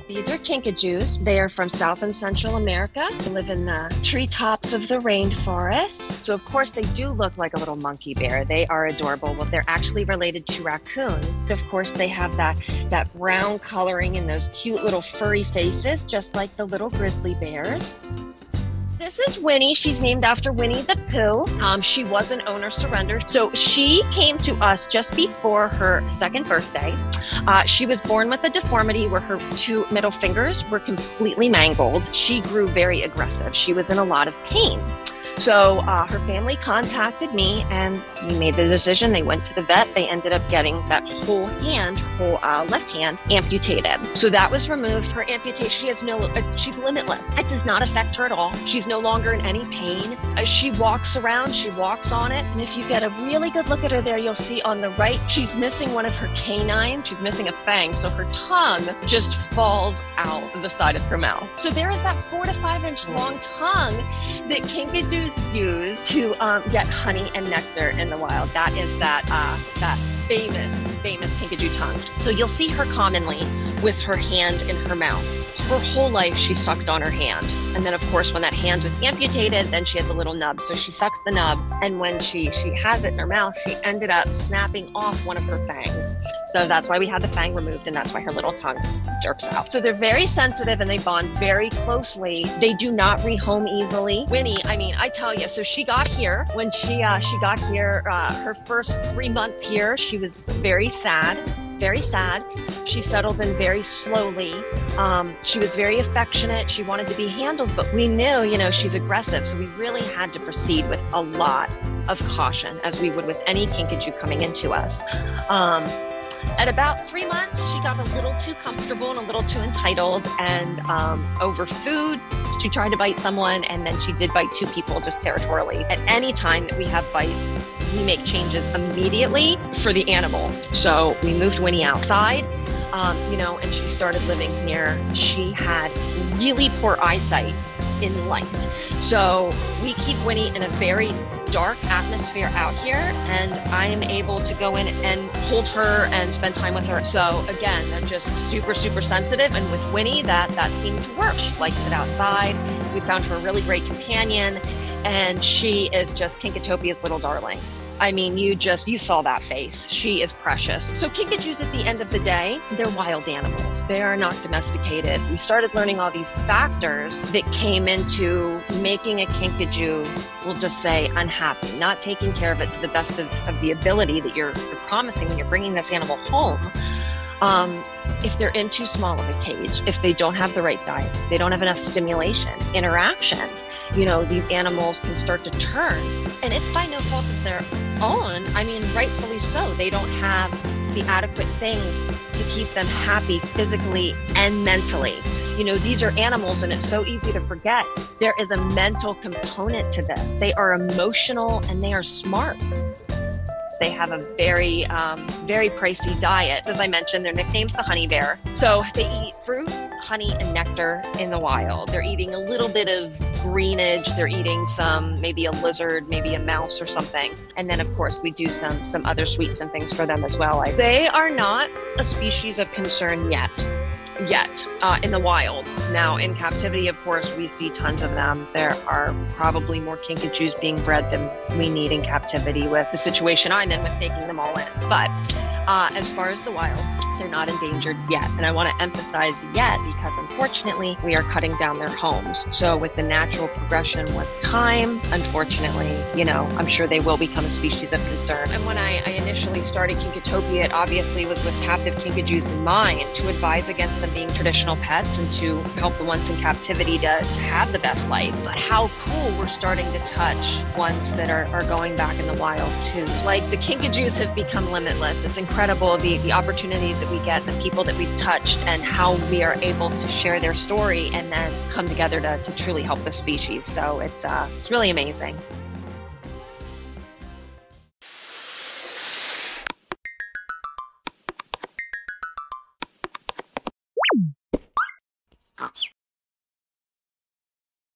These are kinkajous. They are from South and Central America. They live in the treetops of the rainforest. So of course they do look like a little monkey bear. They are adorable. Well, they're actually related to raccoons. Of course, they have that brown coloring and those cute little furry faces, just like the little grizzly bears. This is Winnie. She's named after Winnie the Pooh. She was an owner surrender. So she came to us just before her second birthday. She was born with a deformity where her two middle fingers were completely mangled. She grew very aggressive. She was in a lot of pain. So her family contacted me and we made the decision. They went to the vet. They ended up getting that whole hand, whole left hand amputated. So that was removed. Her amputation, she's limitless. It does not affect her at all. She's no longer in any pain. She walks around, she walks on it. And if you get a really good look at her there, you'll see on the right, she's missing one of her canines. She's missing a fang. So her tongue just falls out of the side of her mouth. So there is that 4 to 5 inch long tongue that kinkajous use to get honey and nectar in the wild. That is that famous kinkajou tongue. So you'll see her commonly with her hand in her mouth. Her whole life she sucked on her hand. And then of course when that hand was amputated, then she had the little nub. So she sucks the nub, and when she has it in her mouth, she ended up snapping off one of her fangs. So that's why we had the fang removed, and that's why her little tongue jerks out. So they're very sensitive and they bond very closely. They do not rehome easily. Winnie, I mean, I tell you, so she got here. When she got here, her first 3 months here, she was very sad. Very sad. She settled in very slowly. She was very affectionate. She wanted to be handled, but we knew, she's aggressive. So we really had to proceed with a lot of caution, as we would with any kinkajou coming into us. At about 3 months, she got a little too comfortable and a little too entitled, and over food, she tried to bite someone, and then she did bite 2 people just territorially. At any time that we have bites, we make changes immediately for the animal. So we moved Winnie outside, and she started living here. She had really poor eyesight in light. So we keep Winnie in a very dark atmosphere out here, and I am able to go in and hold her and spend time with her. So again, they're just super, super sensitive. And with Winnie, that seemed to work. She likes it outside. We found her a really great companion, and she is just Kinkatopia's little darling. I mean, you saw that face. She is precious. So kinkajous, at the end of the day, they're wild animals. They are not domesticated. We started learning all these factors that came into making a kinkajou, we'll just say, unhappy, not taking care of it to the best of the ability that you're promising when you're bringing this animal home. If they're in too small of a cage, if they don't have the right diet, they don't have enough stimulation, interaction, these animals can start to turn, and it's by no fault of their own. I mean, rightfully so. They don't have the adequate things to keep them happy physically and mentally. These are animals, and it's so easy to forget. There is a mental component to this. They are emotional and they are smart. They have a very, very pricey diet. As I mentioned, their nickname's the honey bear. So they eat fruit, honey, and nectar in the wild. They're eating a little bit of greenage. They're eating maybe a lizard, maybe a mouse or something. And then of course we do some other sweets and things for them as well. They are not a species of concern yet in the wild. Now in captivity, of course, we see tons of them. There are probably more kinkajous being bred than we need in captivity with the situation I'm in with taking them all in. But as far as the wild, they're not endangered yet. And I want to emphasize yet, because unfortunately we are cutting down their homes. So with the natural progression with time, unfortunately, I'm sure they will become a species of concern. And when I initially started Kinkatopia, it obviously was with captive kinkajous in mind, to advise against them being traditional pets and to help the ones in captivity to have the best life. But how cool we're starting to touch ones that are going back in the wild too. Like the kinkajous have become limitless. It's incredible the opportunities that we get, the people that we've touched, and how we are able to share their story and then come together to truly help the species. So it's really amazing.